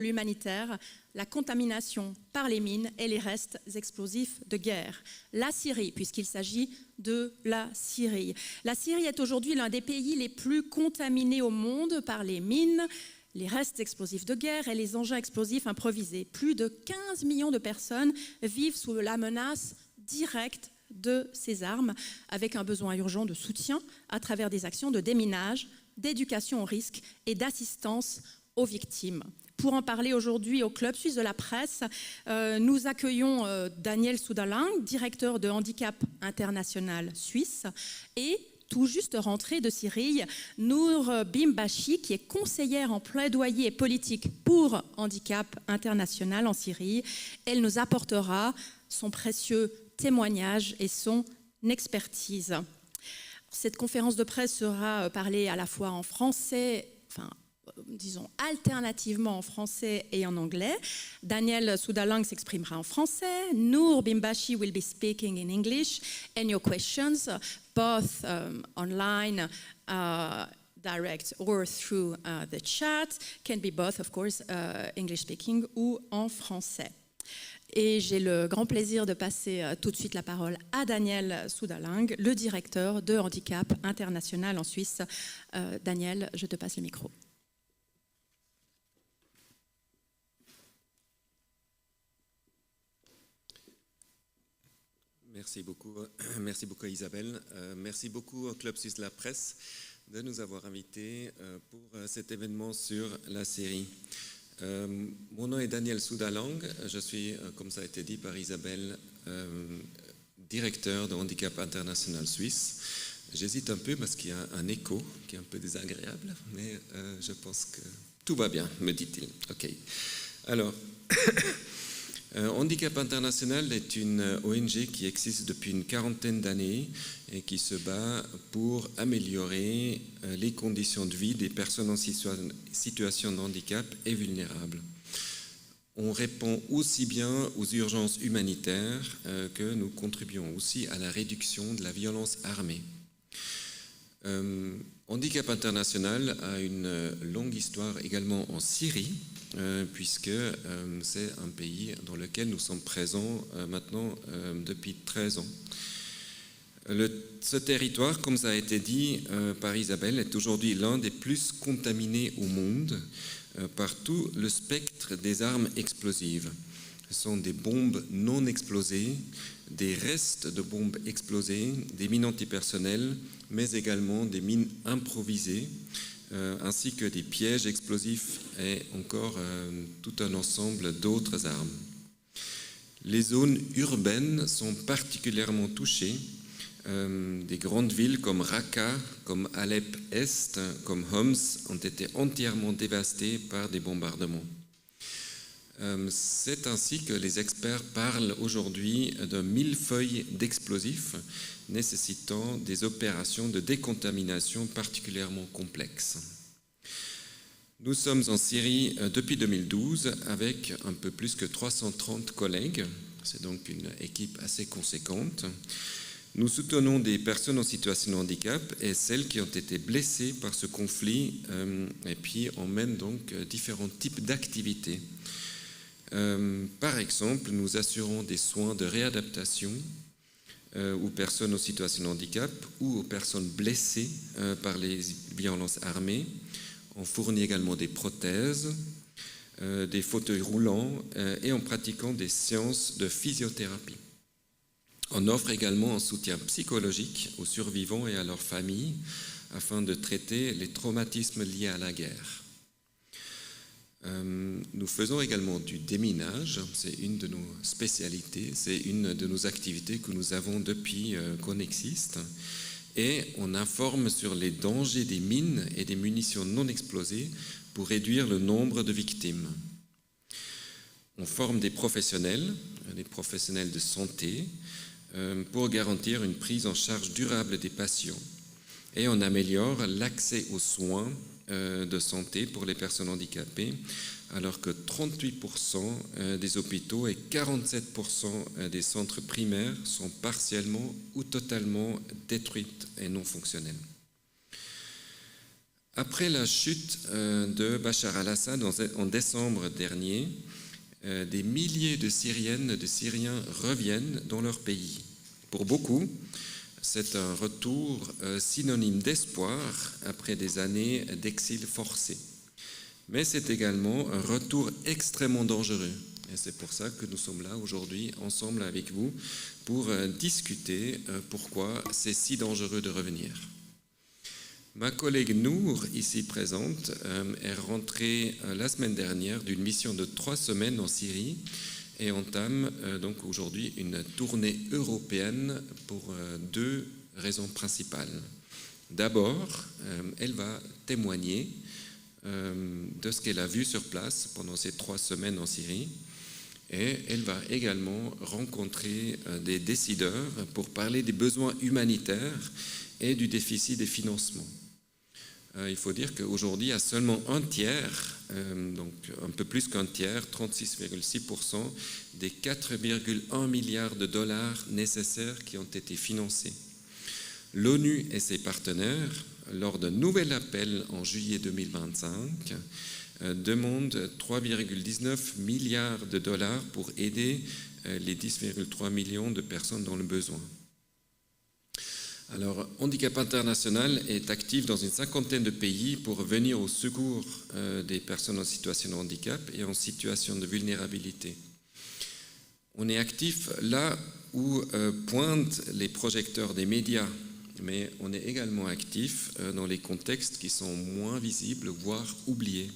l'humanitaire, la contamination par les mines et les restes explosifs de guerre. La Syrie, puisqu'il s'agit de la Syrie. La Syrie est aujourd'hui l'un des pays les plus contaminés au monde par les mines, les restes explosifs de guerre et les engins explosifs improvisés. Plus de 15 millions de personnes vivent sous la menace directe de ces armes, avec un besoin urgent de soutien à travers des actions de déminage, d'éducation au risque et d'assistance aux victimes. Pour en parler aujourd'hui au Club suisse de la presse, nous accueillons Daniel Suda-Lang, directeur de Handicap International suisse, et tout juste rentrée de Syrie, Noor Bimbashi, qui est conseillère en plaidoyer politique pour Handicap International en Syrie. Elle nous apportera son précieux témoignage et son expertise. Cette conférence de presse sera parlée à la fois en français, disons alternativement en français et en anglais. Daniel Suda-Lang s'exprimera en français. Noor Bimbashi will be speaking in English. And your questions, both online, direct or through the chat, can be both, of course, English speaking ou en français. Et j'ai le grand plaisir de passer tout de suite la parole à Daniel Suda-Lang, le directeur de Handicap International en Suisse. Daniel, je te passe le micro. Merci beaucoup Isabelle. Merci beaucoup au Club suisse de la presse de nous avoir invités pour cet événement sur la Syrie. Mon nom est Daniel Suda-Lang, je suis, comme ça a été dit par Isabelle, directeur de Handicap International Suisse. J'hésite un peu parce qu'il y a un écho qui est un peu désagréable, mais je pense que tout va bien, me dit-il. Ok. Alors, Handicap International est une ONG qui existe depuis une quarantaine d'années et qui se bat pour améliorer les conditions de vie des personnes en situation de handicap et vulnérables. On répond aussi bien aux urgences humanitaires que nous contribuons aussi à la réduction de la violence armée. Handicap International a une longue histoire également en Syrie, puisque c'est un pays dans lequel nous sommes présents maintenant depuis 13 ans. Ce territoire, comme ça a été dit par Isabelle, est aujourd'hui l'un des plus contaminés au monde par tout le spectre des armes explosives. Ce sont des bombes non explosées, des restes de bombes explosées, des mines antipersonnelles, mais également des mines improvisées, ainsi que des pièges explosifs et encore tout un ensemble d'autres armes. Les zones urbaines sont particulièrement touchées. Des grandes villes comme Raqqa, comme Alep-Est, comme Homs ont été entièrement dévastées par des bombardements. C'est ainsi que les experts parlent aujourd'hui d'un millefeuille d'explosifs nécessitant des opérations de décontamination particulièrement complexes. Nous sommes en Syrie depuis 2012 avec un peu plus que 330 collègues. C'est donc une équipe assez conséquente. Nous soutenons des personnes en situation de handicap et celles qui ont été blessées par ce conflit, et puis on mène donc différents types d'activités. Par exemple, nous assurons des soins de réadaptation aux personnes en situation de handicap ou aux personnes blessées par les violences armées. On fournit également des prothèses, des fauteuils roulants et en pratiquant des séances de physiothérapie. On offre également un soutien psychologique aux survivants et à leurs familles afin de traiter les traumatismes liés à la guerre. Nous faisons également du déminage, c'est une de nos spécialités, c'est une de nos activités que nous avons depuis qu'on existe, et on informe sur les dangers des mines et des munitions non explosées pour réduire le nombre de victimes. On forme des professionnels de santé, pour garantir une prise en charge durable des patients, et on améliore l'accès aux soins de santé pour les personnes handicapées, alors que 38% des hôpitaux et 47% des centres primaires sont partiellement ou totalement détruits et non fonctionnels. Après la chute de Bachar al-Assad en décembre dernier, des milliers de Syriennes et de Syriens reviennent dans leur pays. Pour beaucoup, c'est un retour synonyme d'espoir après des années d'exil forcé. Mais c'est également un retour extrêmement dangereux. Et c'est pour ça que nous sommes là aujourd'hui, ensemble avec vous, pour discuter pourquoi c'est si dangereux de revenir. Ma collègue Noor, ici présente, est rentrée la semaine dernière d'une mission de 3 semaines en Syrie et entame donc aujourd'hui une tournée européenne pour 2 raisons principales. D'abord, elle va témoigner de ce qu'elle a vu sur place pendant ces 3 semaines en Syrie, et elle va également rencontrer des décideurs pour parler des besoins humanitaires et du déficit des financements. Il faut dire qu'aujourd'hui, il y a seulement un tiers, donc un peu plus qu'un tiers, 36,6% des 4,1 milliards de dollars nécessaires qui ont été financés. L'ONU et ses partenaires, lors d'un nouvel appel en juillet 2025, demandent 3,19 milliards de dollars pour aider les 10,3 millions de personnes dans le besoin. Alors, Handicap International est actif dans une 50aine de pays pour venir au secours des personnes en situation de handicap et en situation de vulnérabilité. On est actif là où pointent les projecteurs des médias, mais on est également actif dans les contextes qui sont moins visibles, voire oubliés.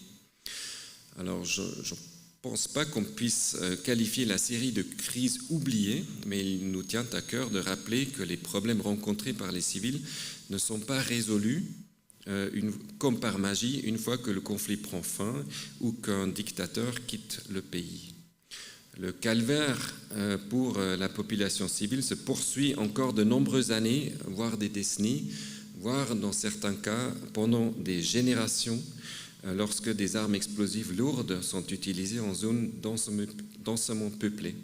Alors, je ne pense pas qu'on puisse qualifier la Syrie de crise oubliée, mais il nous tient à cœur de rappeler que les problèmes rencontrés par les civils ne sont pas résolus comme par magie une fois que le conflit prend fin ou qu'un dictateur quitte le pays. Le calvaire pour la population civile se poursuit encore de nombreuses années, voire des décennies, voire dans certains cas pendant des générations, lorsque des armes explosives lourdes sont utilisées en zone densément peuplée.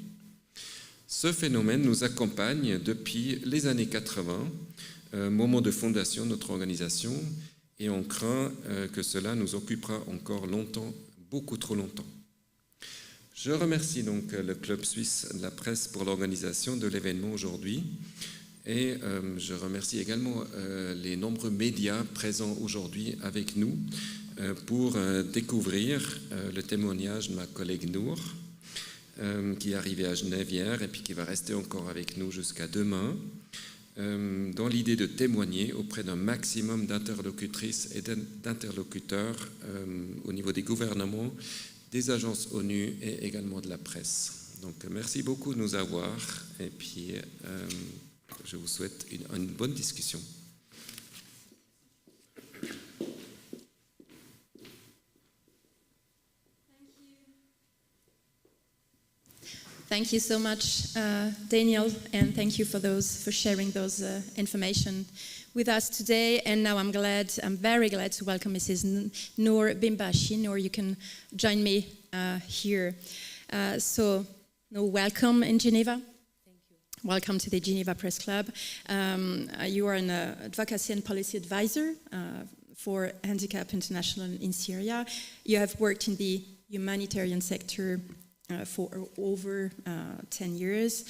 Ce phénomène nous accompagne depuis les années 80, moment de fondation de notre organisation, et on craint que cela nous occupera encore longtemps, beaucoup trop longtemps. Je remercie donc le Club suisse de la presse pour l'organisation de l'événement aujourd'hui, et je remercie également les nombreux médias présents aujourd'hui avec nous pour découvrir le témoignage de ma collègue Noor, qui est arrivée à Genève hier et puis qui va rester encore avec nous jusqu'à demain, dans l'idée de témoigner auprès d'un maximum d'interlocutrices et d'interlocuteurs au niveau des gouvernements, des agences ONU et également de la presse. Donc merci beaucoup de nous avoir et puis je vous souhaite une bonne discussion. Thank you so much, Daniel, and thank you for sharing those information with us today. And now I'm very glad to welcome Mrs. Noor Bimbashi. Noor, you can join me here. So, Noor, welcome in Geneva. Thank you. Welcome to the Geneva Press Club. You are an advocacy and policy advisor for Handicap International in Syria. You have worked in the humanitarian sector for over 10 years.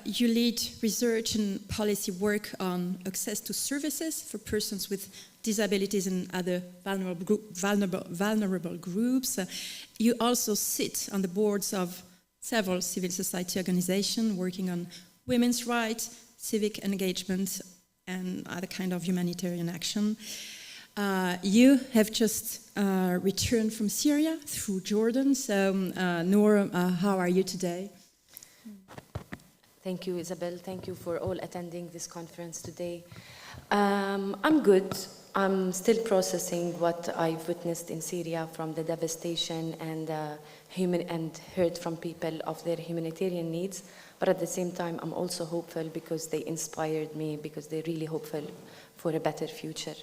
You lead research and policy work on access to services for persons with disabilities and other vulnerable groups. You also sit on the boards of several civil society organizations working on women's rights, civic engagement, and other kind of humanitarian action. You have just returned from Syria through Jordan. So, Noor, how are you today? Thank you, Isabel. Thank you for all attending this conference today. I'm good. I'm still processing what I've witnessed in Syria from the devastation and heard from people of their humanitarian needs. But at the same time, I'm also hopeful because they inspired me, because they're really hopeful for a better future.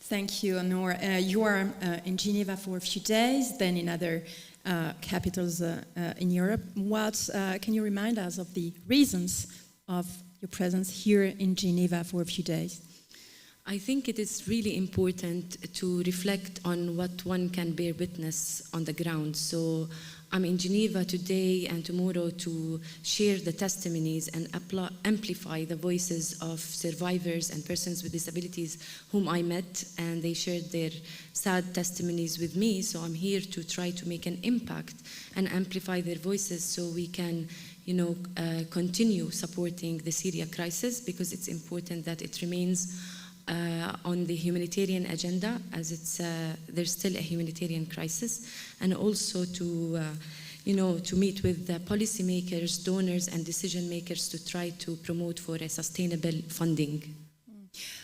Thank you, Noor. You are in Geneva for a few days, then in other capitals in Europe. What can you remind us of the reasons of your presence here in Geneva for a few days? I think it is really important to reflect on what one can bear witness on the ground. So I'm in Geneva today and tomorrow to share the testimonies and amplify the voices of survivors and persons with disabilities whom I met, and they shared their sad testimonies with me. So I'm here to try to make an impact and amplify their voices so we can continue supporting the Syria crisis, because it's important that it remains on the humanitarian agenda, as there's still a humanitarian crisis, and also to meet with the policymakers, donors, and decision makers to try to promote for a sustainable funding.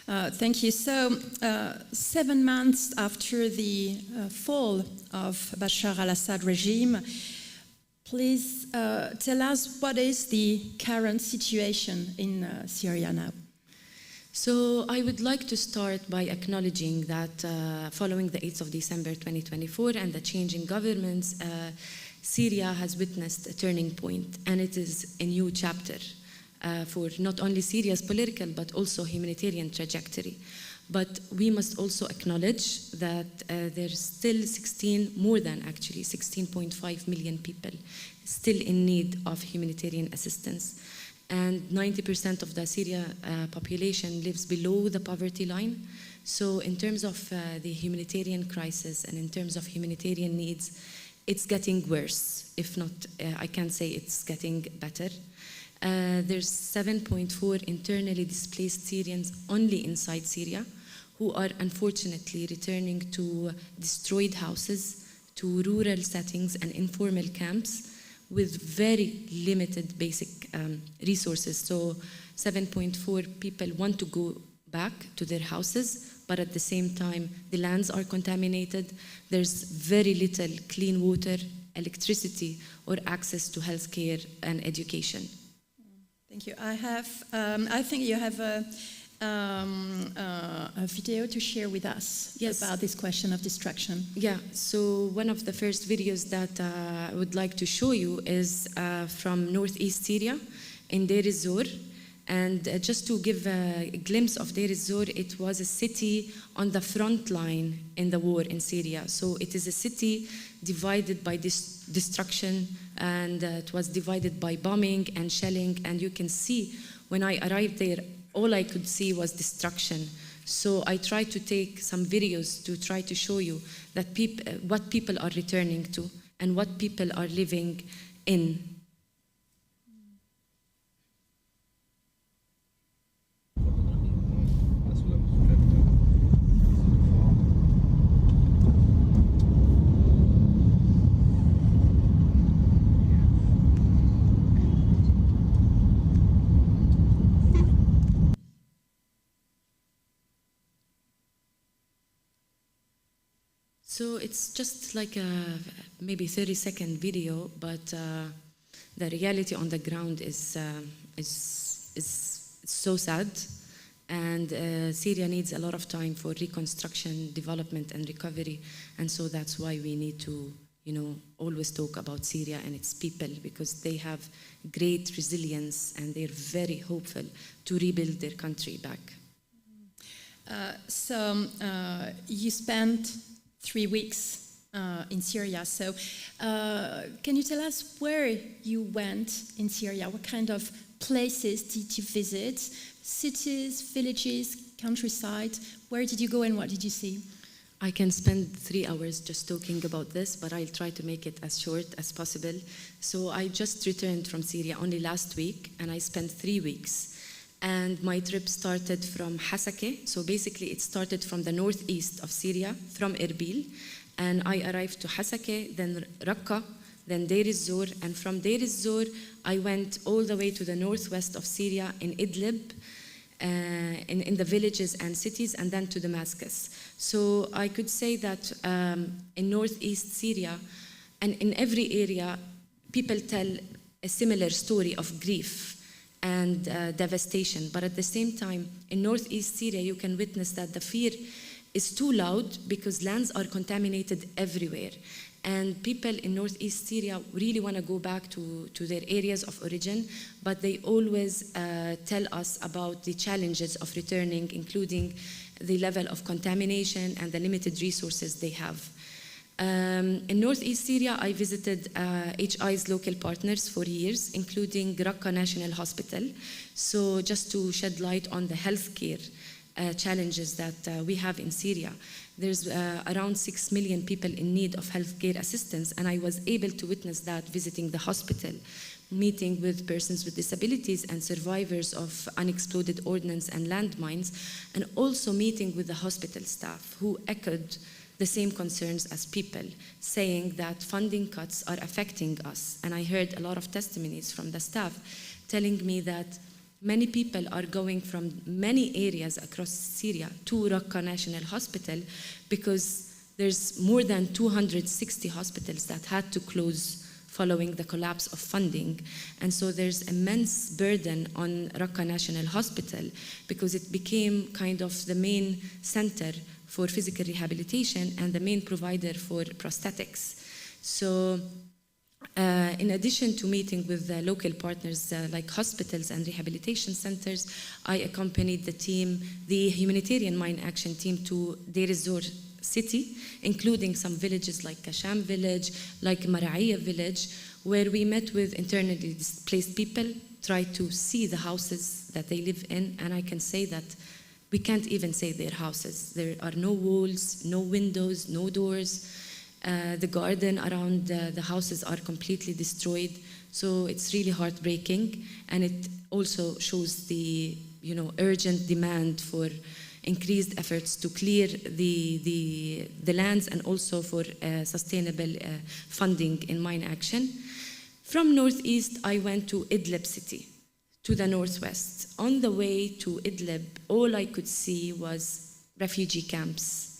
Thank you. So, 7 months after the fall of Bashar al-Assad regime, please tell us what is the current situation in Syria now? So I would like to start by acknowledging that following the 8th of December 2024 and the change in governments, Syria has witnessed a turning point, and it is a new chapter for not only Syria's political but also humanitarian trajectory. But we must also acknowledge that there's still 16.5 million people still in need of humanitarian assistance. And 90% of the Syria population lives below the poverty line. So in terms of the humanitarian crisis and in terms of humanitarian needs, it's getting worse. If not, I can't say it's getting better. There's 7.4 internally displaced Syrians only inside Syria, who are unfortunately returning to destroyed houses, to rural settings and informal camps, with very limited basic resources. So 7.4 people want to go back to their houses, but at the same time, the lands are contaminated. There's very little clean water, electricity, or access to healthcare and education. Thank you. I think you have a video to share with us about this question of destruction. Yeah, so one of the first videos that I would like to show you is from northeast Syria in Deir ez-Zor. And just to give a glimpse of Deir ez-Zor, it was a city on the front line in the war in Syria. So it is a city divided by destruction, and it was divided by bombing and shelling. And you can see when I arrived there, all I could see was destruction. So I tried to take some videos to try to show you that what people are returning to and what people are living in. So it's just like a maybe 30-second video, but the reality on the ground is so sad, and Syria needs a lot of time for reconstruction, development, and recovery, and so that's why we need to, always talk about Syria and its people, because they have great resilience and they're very hopeful to rebuild their country back. So you spent 3 weeks in Syria. So can you tell us where you went in Syria? What kind of places did you visit? Cities, villages, countryside? Where did you go and what did you see? I can spend 3 hours just talking about this, but I'll try to make it as short as possible. So I just returned from Syria only last week, and I spent 3 weeks. And my trip started from Hasakeh. So basically it started from the northeast of Syria, from Erbil. And I arrived to Hasakeh, then Raqqa, then Deir ez-Zor. And from Deir ez-Zor, I went all the way to the northwest of Syria in Idlib, in the villages and cities, and then to Damascus. So I could say that in northeast Syria, and in every area, people tell a similar story of grief and devastation. But at the same time, in northeast Syria, you can witness that the fear is too loud because lands are contaminated everywhere. And people in northeast Syria really want to go back to their areas of origin, but they always tell us about the challenges of returning, including the level of contamination and the limited resources they have. In northeast Syria, I visited HI's local partners for years, including Raqqa National Hospital. So just to shed light on the healthcare challenges that we have in Syria. There's around 6 million people in need of healthcare assistance, and I was able to witness that visiting the hospital, meeting with persons with disabilities and survivors of unexploded ordnance and landmines, and also meeting with the hospital staff who echoed the same concerns as people, saying that funding cuts are affecting us. And I heard a lot of testimonies from the staff telling me that many people are going from many areas across Syria to Raqqa National Hospital because there's more than 260 hospitals that had to close following the collapse of funding. And so there's immense burden on Raqqa National Hospital because it became kind of the main center for physical rehabilitation and the main provider for prosthetics. So in addition to meeting with the local partners like hospitals and rehabilitation centers, I accompanied the team, the Humanitarian Mine Action Team, to Deir ez-Zor city, including some villages like Kasham village, like Maraiya village, where we met with internally displaced people, tried to see the houses that they live in, and I can say that we can't even say their houses. There are no walls, no windows, no doors. The garden around the houses are completely destroyed. So it's really heartbreaking, and it also shows the urgent demand for increased efforts to clear the lands and also for sustainable funding in mine action. From northeast, I went to Idlib city, to the northwest. On the way to Idlib, all I could see was refugee camps.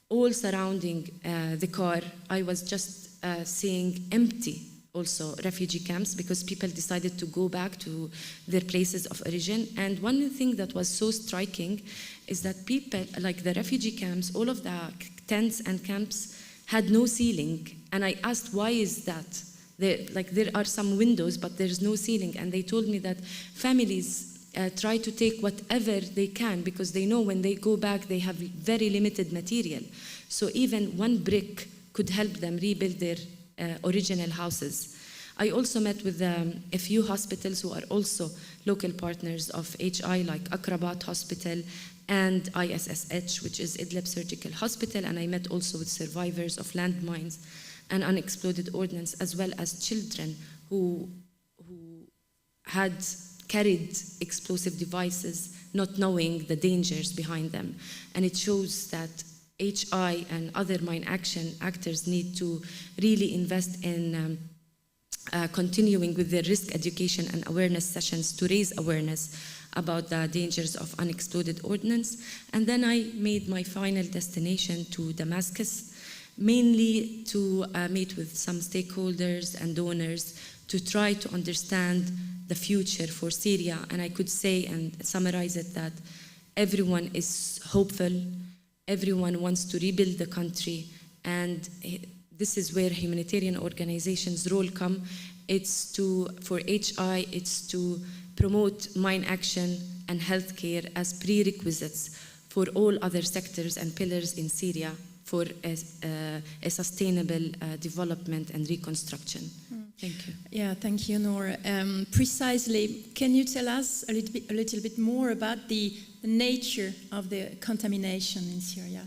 All surrounding the car, I was just seeing empty also refugee camps because people decided to go back to their places of origin. And one thing that was so striking is that people, like the refugee camps, all of the tents and camps had no ceiling. And I asked, why is that? There are some windows, but there's no ceiling. And they told me that families try to take whatever they can because they know when they go back they have very limited material. So even one brick could help them rebuild their original houses. I also met with a few hospitals who are also local partners of HI, like Akrabat Hospital and ISSH, which is Idlib Surgical Hospital, and I met also with survivors of landmines and unexploded ordnance, as well as children who had carried explosive devices, not knowing the dangers behind them. And it shows that HI and other mine action actors need to really invest in continuing with their risk education and awareness sessions to raise awareness about the dangers of unexploded ordnance. And then I made my final destination to Damascus, mainly to meet with some stakeholders and donors to try to understand the future for Syria. And I could say and summarize it that everyone is hopeful, everyone wants to rebuild the country, and this is where humanitarian organizations' role come. For HI, it's to promote mine action and healthcare as prerequisites for all other sectors and pillars in Syria for a sustainable development and reconstruction. Thank you. Yeah, thank you, Noor. Precisely, can you tell us a little bit more about the nature of the contamination in Syria?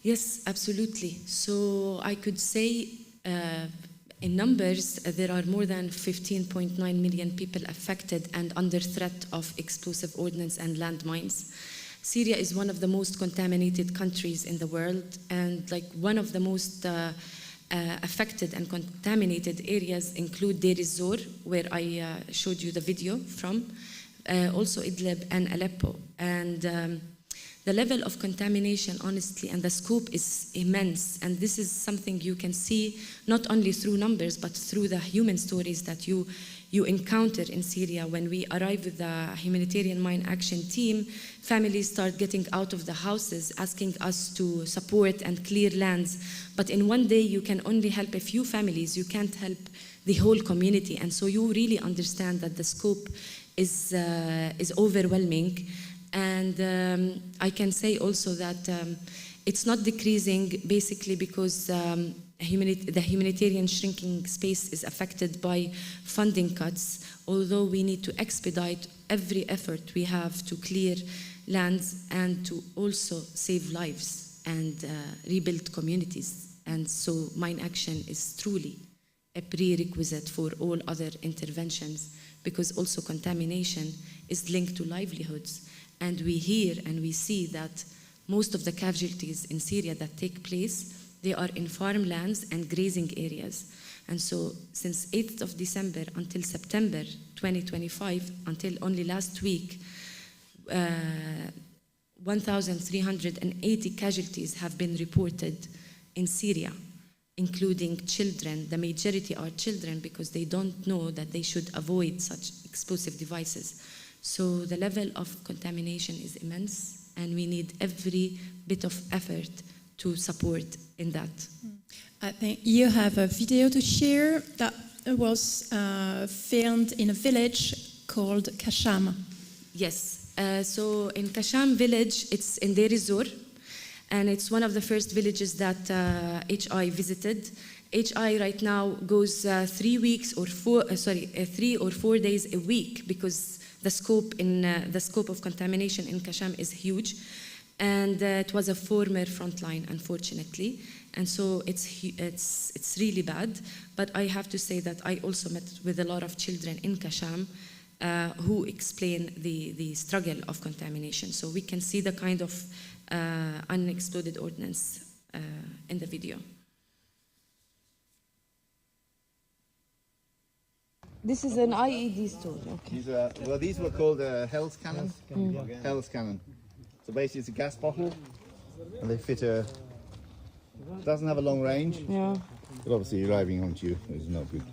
Yes, absolutely. So I could say in numbers, there are more than 15.9 million people affected and under threat of explosive ordnance and landmines. Syria is one of the most contaminated countries in the world, and one of the most affected and contaminated areas include Deir ez-Zor, where I showed you the video from, also Idlib and Aleppo. And the level of contamination, honestly, and the scope is immense. And this is something you can see not only through numbers, but through the human stories that you encounter in Syria. When we arrive with the Humanitarian Mine Action Team, families start getting out of the houses, asking us to support and clear lands. But in one day, you can only help a few families. You can't help the whole community. And so you really understand that the scope is overwhelming. And I can say also that it's not decreasing basically because the humanitarian shrinking space is affected by funding cuts, although we need to expedite every effort we have to clear lands and to also save lives and rebuild communities. And so mine action is truly a prerequisite for all other interventions, because also contamination is linked to livelihoods. And we hear and we see that most of the casualties in Syria that take place, they are in farmlands and grazing areas. And so since 8th of December until September 2025, until only last week, 1,380 casualties have been reported in Syria, including children. The majority are children because they don't know that they should avoid such explosive devices. So the level of contamination is immense, and we need every bit of effort to support in that. I think you have a video to share that was filmed in a village called Kasham. Yes, so in Kasham village, it's in Deir ez-Zor, and it's one of the first villages that HI visited. HI right now goes 3 or 4 days a week, because the scope of contamination in Kasham is huge, and it was a former frontline, unfortunately, and so it's really bad. But I have to say that I also met with a lot of children in Kasham who explain the struggle of contamination. So we can see the kind of unexploded ordnance in the video. This is an IED store. Okay. These were called Hell's Cannon. Hell's Cannon. So basically it's a gas bottle, and they fit doesn't have a long range. Yeah. But obviously arriving onto you is not good.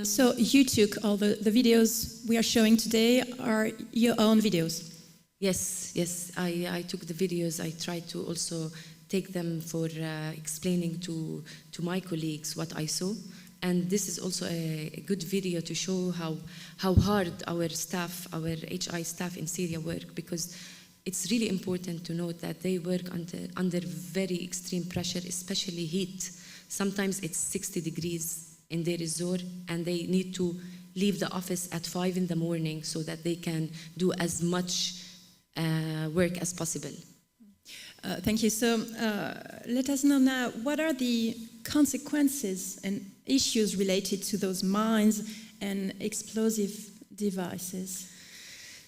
So you took all the videos we are showing today are your own videos? Yes, I took the videos. I tried to also take them for explaining to my colleagues what I saw. And this is also a good video to show how hard our staff, our HI staff in Syria work, because it's really important to note that they work under very extreme pressure, especially heat. Sometimes it's 60 degrees in Deir ez-Zor, and they need to leave the office at 5 in the morning so that they can do as much work as possible. Thank you. So let us know now, what are the consequences and issues related to those mines and explosive devices?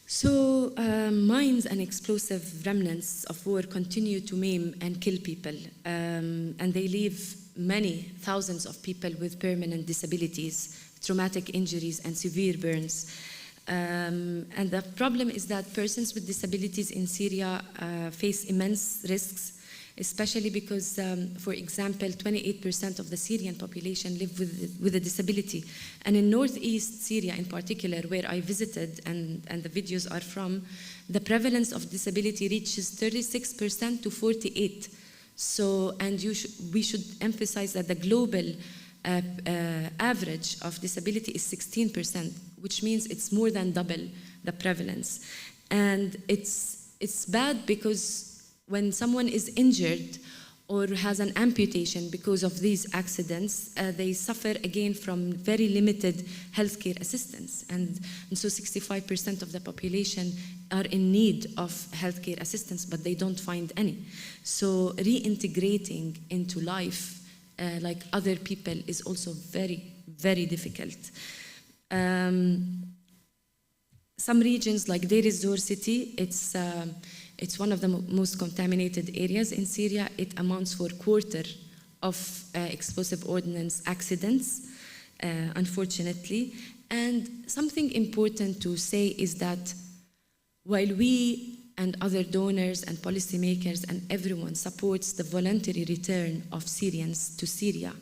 So mines and explosive remnants of war continue to maim and kill people, and they leave many thousands of people with permanent disabilities, traumatic injuries, and severe burns. And the problem is that persons with disabilities in Syria face immense risks, especially because, for example, 28% of the Syrian population live with a disability. And in northeast Syria in particular, where I visited and the videos are from, the prevalence of disability reaches 36% to 48%. So, and we should emphasize that the global average of disability is 16%, which means it's more than double the prevalence. And it's bad because when someone is injured or has an amputation because of these accidents, they suffer again from very limited healthcare assistance. And so 65% of the population are in need of healthcare assistance, but they don't find any. So reintegrating into life like other people is also very, very difficult. Some regions like Deir ez-Zor city, it's one of the most contaminated areas in Syria. It amounts for a quarter of explosive ordnance accidents, unfortunately. And something important to say is that while we and other donors and policymakers and everyone supports the voluntary return of Syrians to Syria,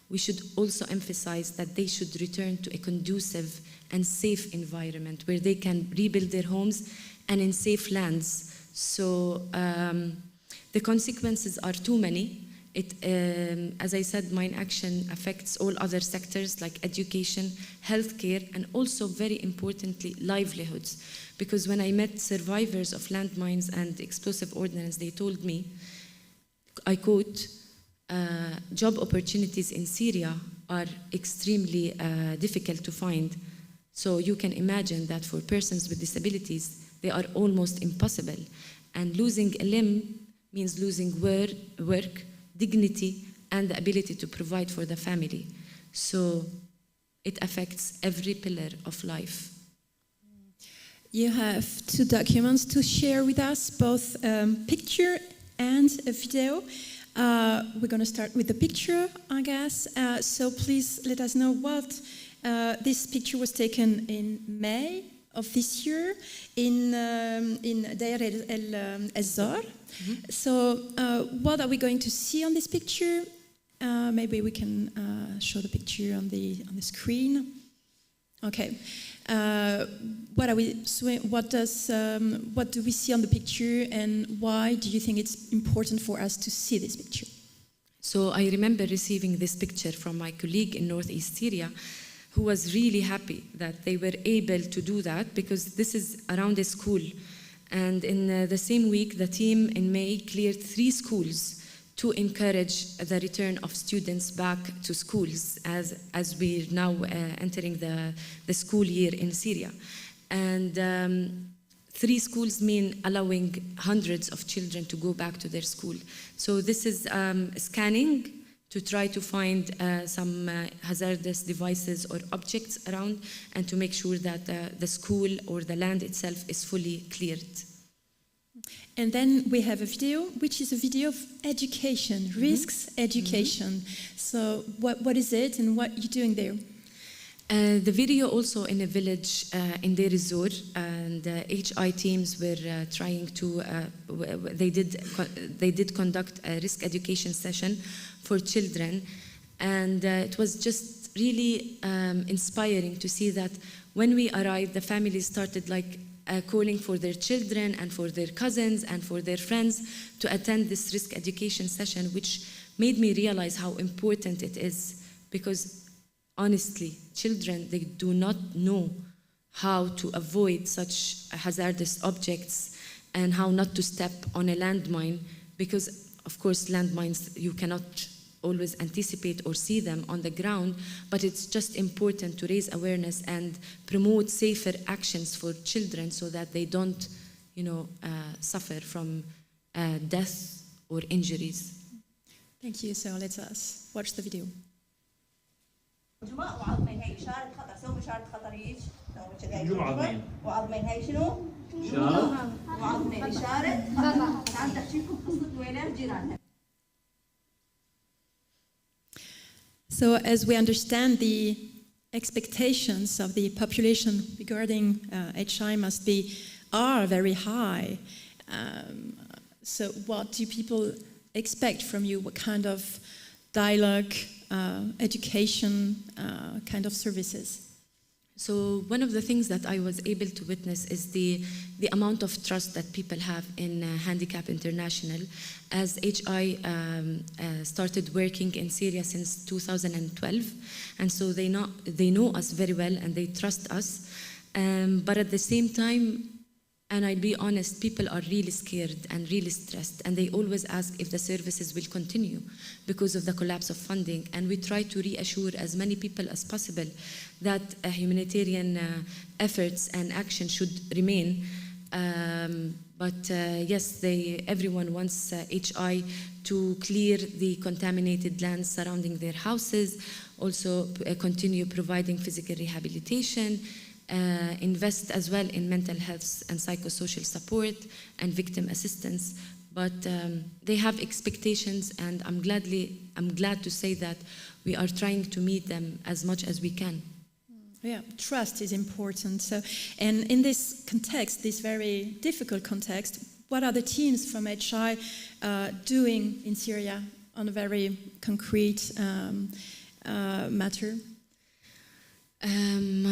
we should also emphasize that they should return to a conducive and safe environment where they can rebuild their homes and in safe lands. So the consequences are too many, As I said, mine action affects all other sectors like education, healthcare, and also very importantly, livelihoods. Because when I met survivors of landmines and explosive ordnance, they told me, I quote, job opportunities in Syria are extremely difficult to find. So you can imagine that for persons with disabilities, they are almost impossible. And losing a limb means losing work, dignity, and the ability to provide for the family. So it affects every pillar of life. You have 2 documents to share with us, both picture and a video. We're going to start with the picture, I guess. So please let us know what this picture was taken in May of this year in Deir el-Zor. So what are we going to see on this picture? Maybe we can show the picture on the screen. Okay. What do we see on the picture, and why do you think it's important for us to see this picture? So I remember receiving this picture from my colleague in Northeast Syria, who was really happy that they were able to do that, because this is around a school. And in the same week, the team in May cleared 3 schools to encourage the return of students back to schools as we're now entering the school year in Syria. And 3 schools mean allowing hundreds of children to go back to their school. So this is scanning to try to find some hazardous devices or objects around, and to make sure that the school or the land itself is fully cleared. And then we have a video, which is a video of education, risks education. So what is it, and what are you doing there? The video also in a village in Deir el-Zor, and HI teams were trying to, they did conduct a risk education session for children, and it was just really inspiring to see that when we arrived, the families started calling for their children and for their cousins and for their friends to attend this risk education session, which made me realize how important it is, because honestly, children, they do not know how to avoid such hazardous objects and how not to step on a landmine, because of course landmines, you cannot always anticipate or see them on the ground, but it's just important to raise awareness and promote safer actions for children so that they don't, suffer from death or injuries. Thank you. So let us watch the video. وعظمين هي إشارة خطر، سووا إشارة خطر هيك لو وعظمين هي شنو؟ وعظمين إشارة خطر. تعال تحكيكم قصة ويلات جيراننا. So as we understand, the expectations of the population regarding HI are very high. So what do people expect from you? What kind of dialogue, education, kind of services? So one of the things that I was able to witness is the amount of trust that people have in Handicap International, as HI started working in Syria since 2012, and so they know us very well and they trust us. But at the same time, and I'll be honest, people are really scared and really stressed, and they always ask if the services will continue because of the collapse of funding. And we try to reassure as many people as possible that humanitarian efforts and action should remain. But yes, everyone wants HI to clear the contaminated lands surrounding their houses, also continue providing physical rehabilitation, invest as well in mental health and psychosocial support and victim assistance. But they have expectations, and I'm glad to say that we are trying to meet them as much as we can. Yeah, trust is important. So, and in this context, this very difficult context, what are the teams from HI doing in Syria on a very concrete matter?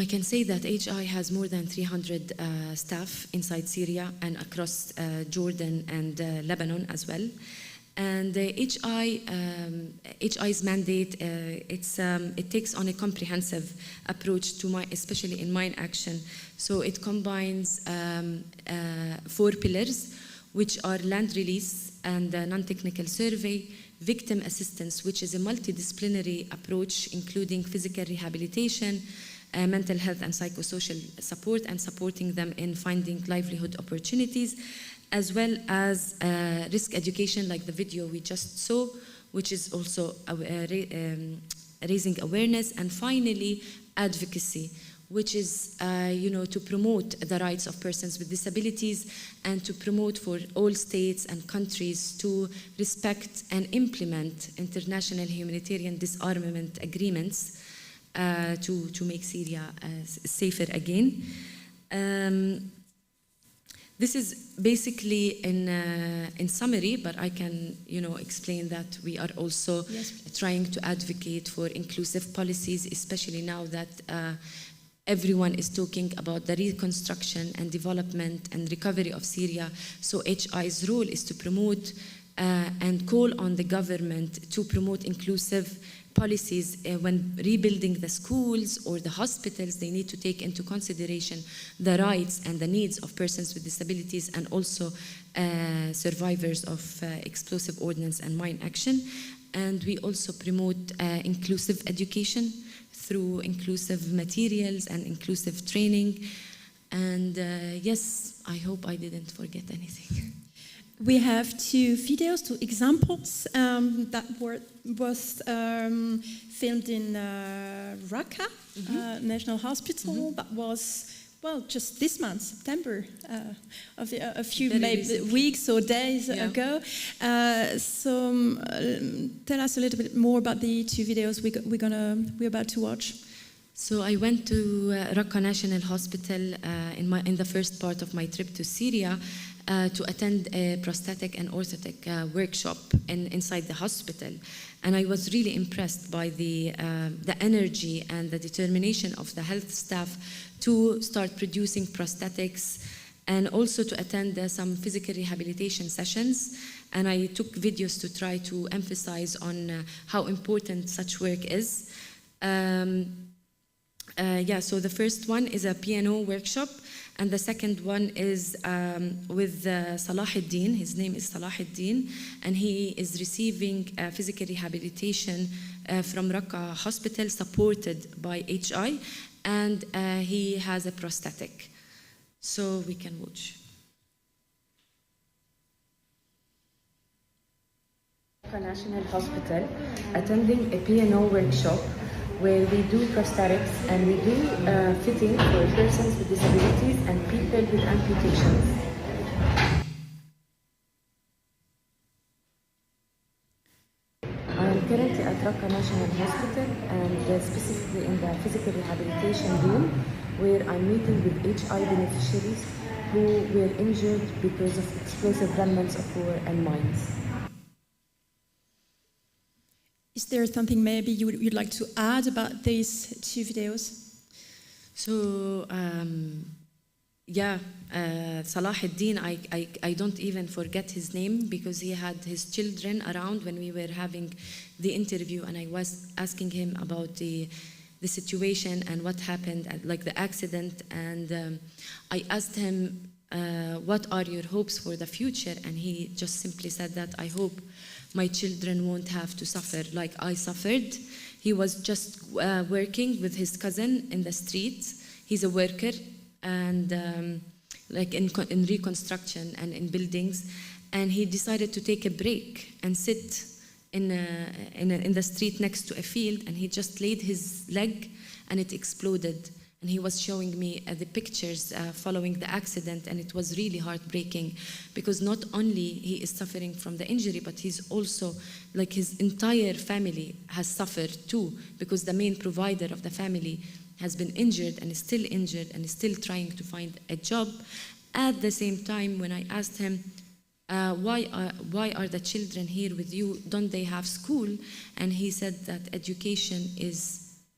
I can say that HI has more than 300 staff inside Syria and across Jordan and Lebanon as well. And the HI's mandate, it takes on a comprehensive approach to especially in mine action. So it combines 4 pillars, which are land release and non-technical survey, victim assistance, which is a multidisciplinary approach, including physical rehabilitation, mental health and psychosocial support, and supporting them in finding livelihood opportunities, as well as risk education, like the video we just saw, which is also raising awareness. And finally, advocacy, which is to promote the rights of persons with disabilities and to promote for all states and countries to respect and implement international humanitarian disarmament agreements to make Syria safer again. This is basically in summary, but I can explain that we are also trying to advocate for inclusive policies, especially now that everyone is talking about the reconstruction and development and recovery of Syria. So HI's role is to promote and call on the government to promote inclusive policies when rebuilding the schools or the hospitals. They need to take into consideration the rights and the needs of persons with disabilities and also survivors of explosive ordnance and mine action. And we also promote inclusive education through inclusive materials and inclusive training. And yes, I hope I didn't forget anything. We have 2 videos, 2 examples that was filmed in Raqqa National Hospital. That was, well, just this month, September, a few weeks or days ago. So tell us a little bit more about the 2 videos we're about to watch. So I went to Raqqa National Hospital in the first part of my trip to Syria to attend a prosthetic and orthotic workshop inside the hospital. And I was really impressed by the energy and the determination of the health staff to start producing prosthetics and also to attend some physical rehabilitation sessions. And I took videos to try to emphasize on how important such work is. So the first one is a piano workshop, and the second one is with Salahuddin. His name is Salahuddin, and he is receiving physical rehabilitation from Raqqa Hospital, supported by HI, and he has a prosthetic. So we can watch. Raqqa National Hospital, attending a piano workshop where we do prosthetics and we do fitting for persons with disabilities and people with amputations. I am currently at Raqqa National Hospital and specifically in the physical rehabilitation room, where I'm meeting with HI beneficiaries who were injured because of explosive remnants of war and mines. Is there something maybe you'd like to add about these 2 videos? So, Salahuddin, I don't even forget his name because he had his children around when we were having the interview, and I was asking him about the situation and what happened, like the accident, and I asked him, what are your hopes for the future? And he just simply said that I hope my children won't have to suffer like I suffered. He was just working with his cousin in the streets. He's a worker and like in reconstruction and in buildings. And he decided to take a break and sit in the street next to a field, and he just laid his leg and it exploded. And he was showing me the pictures following the accident, and it was really heartbreaking because not only he is suffering from the injury, but he's also, like, his entire family has suffered too, because the main provider of the family has been injured and is still injured and is still trying to find a job. At the same time, when I asked him, why are the children here with you? Don't they have school? And he said that education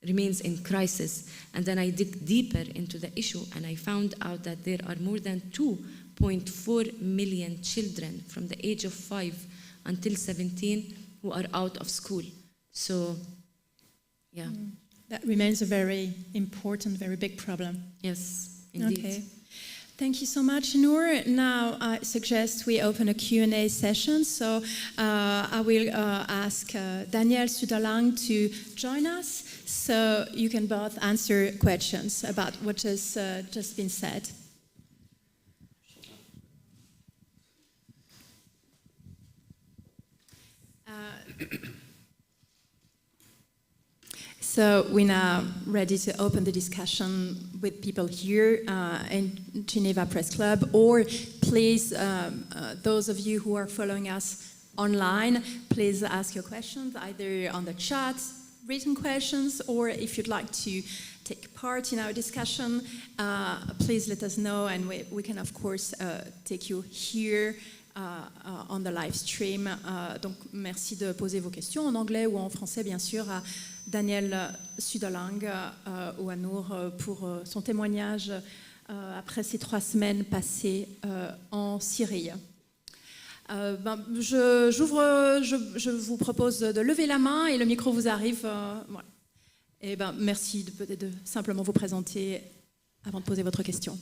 remains in crisis. And then I dig deeper into the issue, and I found out that there are more than 2.4 million children from the age of 5 until 17 who are out of school. So, yeah. That remains a very important, very big problem. Yes, indeed. Okay. Thank you so much, Noor. Now I suggest we open a Q&A session. So I will ask Daniel Suda-Lang to join us so you can both answer questions about what has just been said. So we're now ready to open the discussion with people here in Geneva Press Club, or please, those of you who are following us online, please ask your questions either on the chat, written questions, or if you'd like to take part in our discussion, please let us know, and we can of course take you here on the live stream. Donc merci de poser vos questions en anglais ou en français bien sûr à Daniel Suda-Lang ou à Noor pour son témoignage après ces 3 semaines passées en Syrie. Je vous propose de lever la main et le micro vous arrive. Voilà. Et merci de simplement vous présenter avant de poser votre question.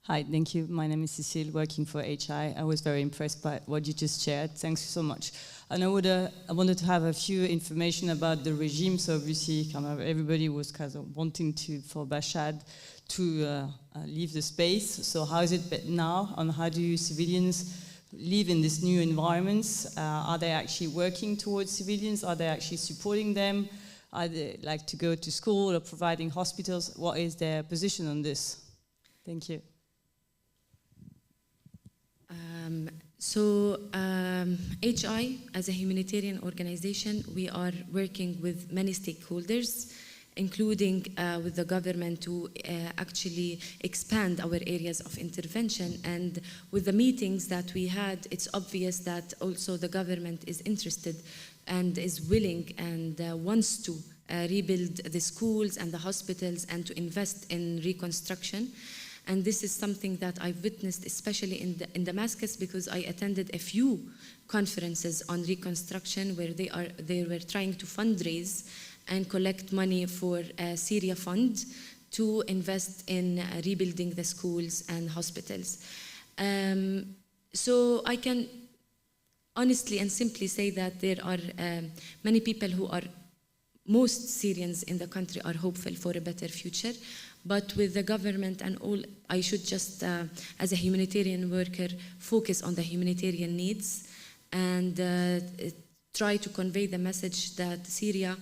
Hi, thank you. My name is Cecile, working for HI. I was very impressed by what you just shared. Thanks so much. And I wanted to have a few information about the regime. So obviously, everybody was wanting for Bashar to leave the space. So how is it now? And how do civilians live in this new environments? Are they actually working towards civilians? Are they actually supporting them? Are they like to go to school or providing hospitals? What is their position on this? Thank you. HI, as a humanitarian organization, we are working with many stakeholders, including with the government to actually expand our areas of intervention. And with the meetings that we had, it's obvious that also the government is interested and is willing and wants to rebuild the schools and the hospitals and to invest in reconstruction. And this is something that I've witnessed, especially in Damascus, because I attended a few conferences on reconstruction where they were trying to fundraise and collect money for a Syria fund to invest in rebuilding the schools and hospitals. So I can honestly and simply say that there are many people most Syrians in the country are hopeful for a better future. But with the government and all, I should just, as a humanitarian worker, focus on the humanitarian needs and try to convey the message that Syria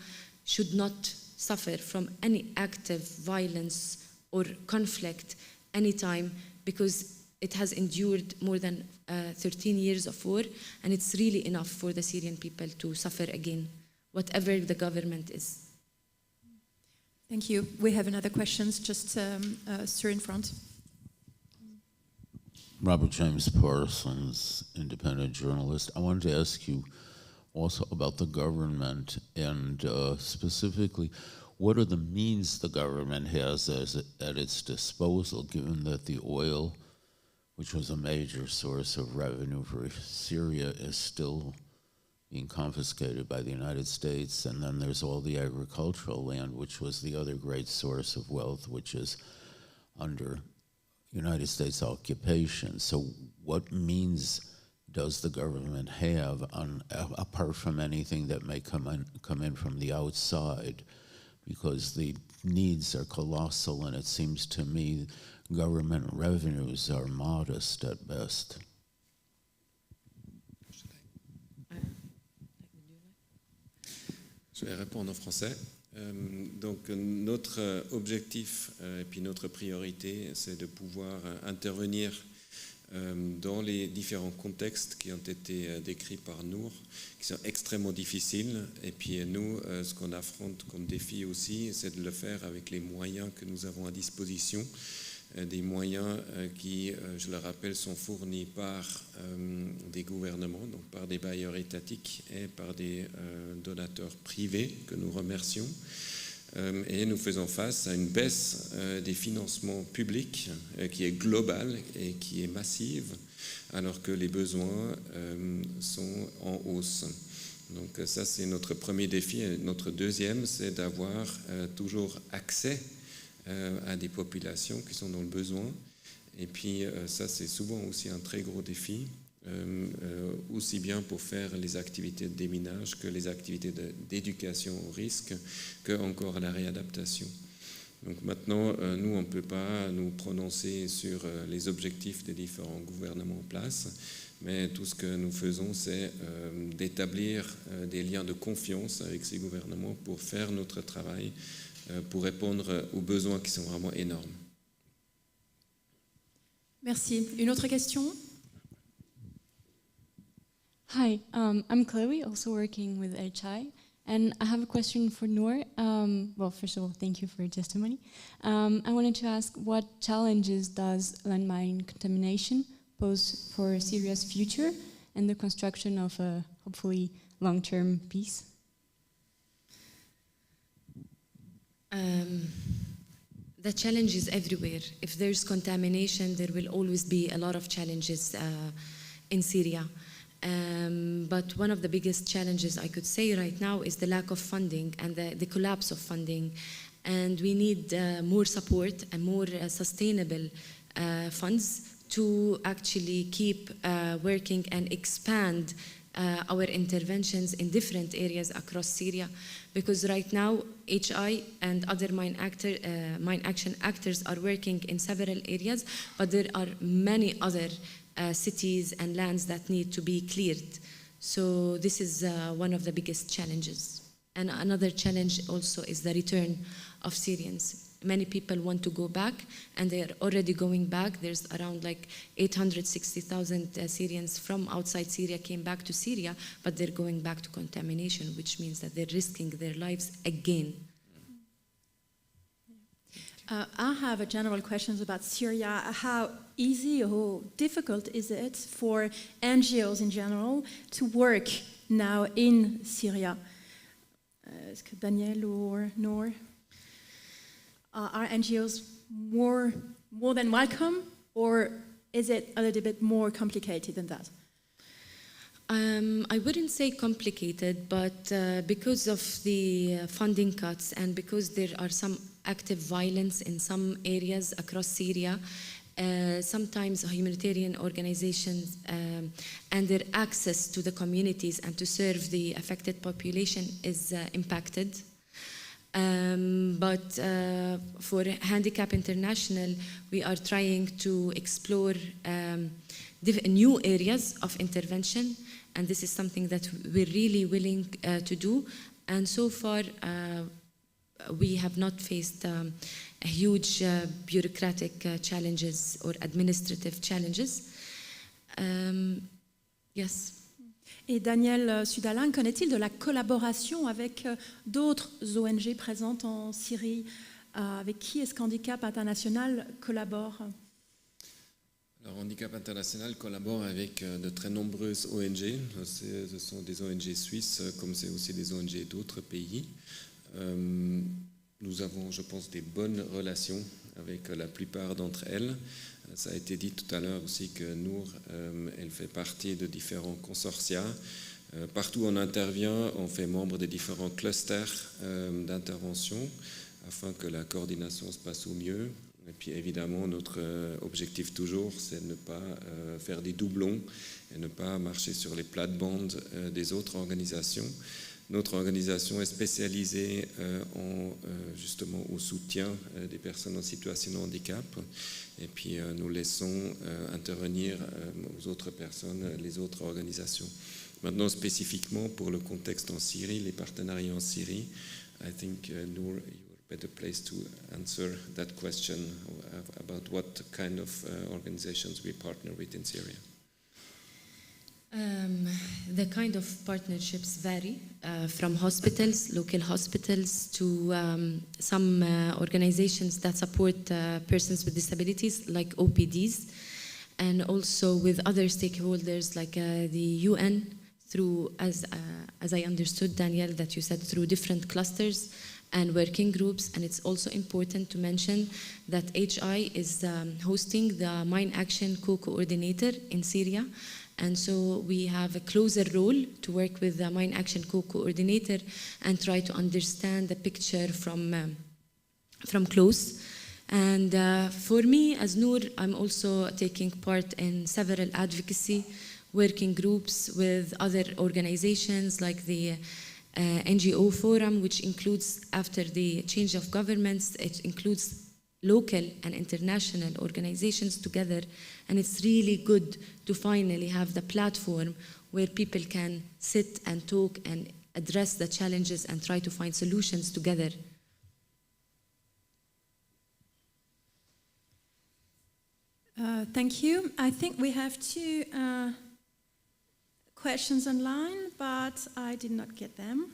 should not suffer from any active violence or conflict anytime, because it has endured more than 13 years of war, and it's really enough for the Syrian people to suffer again, whatever the government is. Thank you. We have another question, just sir in front. Robert James Parsons, independent journalist. I wanted to ask you also about the government and specifically, what are the means the government has at its disposal, given that the oil, which was a major source of revenue for Syria, is still being confiscated by the United States, and then there's all the agricultural land, which was the other great source of wealth, which is under United States occupation. So what means does the government have, apart from anything that may come in from the outside? Because the needs are colossal, and it seems to me government revenues are modest at best. Je vais répondre en français. Donc notre objectif et puis notre priorité, c'est de pouvoir intervenir dans les différents contextes qui ont été décrits par Noor, qui sont extrêmement difficiles. Et puis nous, ce qu'on affronte comme défi aussi, c'est de le faire avec les moyens que nous avons à disposition. Des moyens qui, je le rappelle, sont fournis par des gouvernements, donc par des bailleurs étatiques et par des donateurs privés que nous remercions. Et nous faisons face à une baisse des financements publics qui est globale et qui est massive. alors que les besoins sont en hausse. Donc ça, c'est notre premier défi. Et notre deuxième, c'est d'avoir toujours accès à des populations qui sont dans le besoin. Et puis ça, c'est souvent aussi un très gros défi, aussi bien pour faire les activités de déminage que les activités d'éducation au risque, que encore la réadaptation. Donc maintenant, nous, on ne peut pas nous prononcer sur les objectifs des différents gouvernements en place, mais tout ce que nous faisons, c'est d'établir des liens de confiance avec ces gouvernements pour faire notre travail, pour répondre aux besoins qui sont vraiment énormes. Merci. Une autre question? Hi, I'm Chloe, also working with HI, and I have a question for Noor. Well, first of all, thank you for your testimony. I wanted to ask, what challenges does landmine contamination pose for Syria's future and the construction of a hopefully long-term peace? The challenge is everywhere. If there's contamination, there will always be a lot of challenges in Syria. But one of the biggest challenges I could say right now is the lack of funding and the collapse of funding. And we need more support and more sustainable funds to actually keep working and expand our interventions in different areas across Syria. Because right now, HI and other mine action actors are working in several areas, but there are many other cities and lands that need to be cleared. So this is one of the biggest challenges. And another challenge also is the return of Syrians. Many people want to go back, and they are already going back. There's around like 860,000 Syrians from outside Syria came back to Syria, but they're going back to contamination, which means that they're risking their lives again. I have a general question about Syria. How easy or difficult is it for NGOs in general to work now in Syria? Est-ce que Daniel or Noor? Are NGOs more than welcome, or is it a little bit more complicated than that? I wouldn't say complicated, but because of the funding cuts and because there are some active violence in some areas across Syria, sometimes humanitarian organizations and their access to the communities and to serve the affected population is impacted. But for Handicap International, we are trying to explore new areas of intervention, and this is something that we're really willing to do. And so far, we have not faced huge bureaucratic challenges or administrative challenges. Yes. Et Daniel Suda-Lang, connaît-il de la collaboration avec d'autres ONG présentes en Syrie? Avec qui est-ce qu'Handicap International collabore? Alors, Handicap International collabore avec de très nombreuses ONG. Ce sont des ONG suisses, comme c'est aussi des ONG d'autres pays. Nous avons, je pense, des bonnes relations avec la plupart d'entre elles. Ça a été dit tout à l'heure aussi que Noor, elle fait partie de différents consortia. Partout où on intervient, on fait membre des différents clusters d'intervention afin que la coordination se passe au mieux. Et puis évidemment, notre objectif toujours, c'est de ne pas faire des doublons et ne pas marcher sur les plates-bandes des autres organisations. Notre organisation est spécialisée justement au soutien des personnes en situation de handicap. Et puis nous laissons intervenir aux autres personnes, les autres organisations. Maintenant, spécifiquement pour le contexte en Syrie, les partenariats en Syrie, I think Noor, you're a better place to answer that question about what kind of organizations we partner with in Syria. The kind of partnerships vary from hospitals, local hospitals, to some organizations that support persons with disabilities, like OPDs, and also with other stakeholders like the UN, through, as I understood, Danielle, that you said through different clusters and working groups. And it's also important to mention that HI is hosting the Mine Action Co-Coordinator in Syria. And so we have a closer role to work with the Mine Action Co-Coordinator and try to understand the picture from close. And for me, as Noor, I'm also taking part in several advocacy working groups with other organizations like the NGO Forum, which includes, after the change of governments, it includes local and international organizations together. And it's really good to finally have the platform where people can sit and talk and address the challenges and try to find solutions together. Thank you. I think we have two questions online, but I did not get them.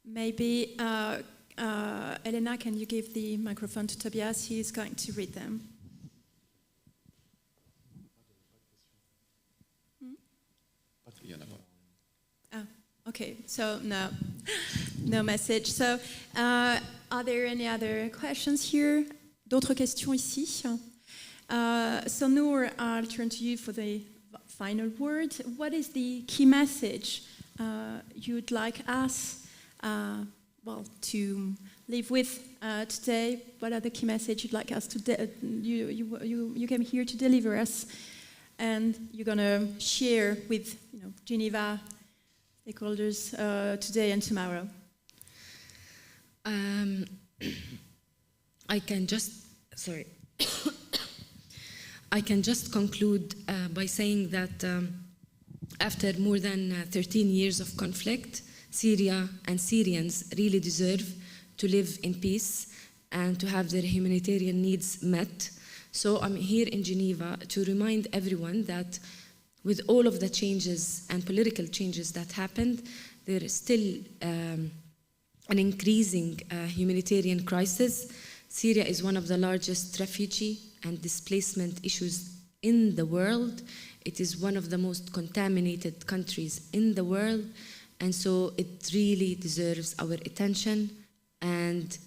Maybe, Elena, can you give the microphone to Tobias? He is going to read them. Okay, so no message. So, are there any other questions here? D'autres questions ici? So Noor, I'll turn to you for the final word. What is the key message you'd like us, to leave with today? What are the key message you'd like us to you came here to deliver us, and you're gonna share with Geneva stakeholders today and tomorrow? I can just conclude by saying that after more than 13 years of conflict, Syria and Syrians really deserve to live in peace and to have their humanitarian needs met. So I'm here in Geneva to remind everyone that with all of the changes and political changes that happened, there is still an increasing humanitarian crisis. Syria is one of the largest refugee and displacement issues in the world. It is one of the most contaminated countries in the world, and so it really deserves our attention. And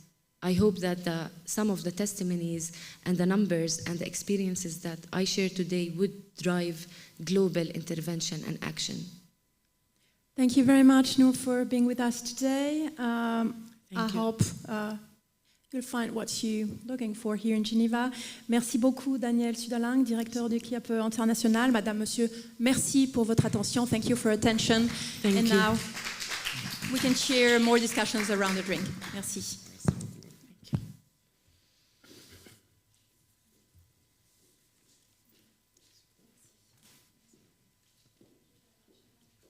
I hope that some of the testimonies and the numbers and the experiences that I share today would drive global intervention and action. Thank you very much, Noor, for being with us today. I hope you'll find what you're looking for here in Geneva. Merci beaucoup, Daniel Suda-Lang, directeur du Handicap International. Madame, Monsieur, merci pour votre attention. Thank you for attention. Thank you. Now we can share more discussions around the drink. Merci.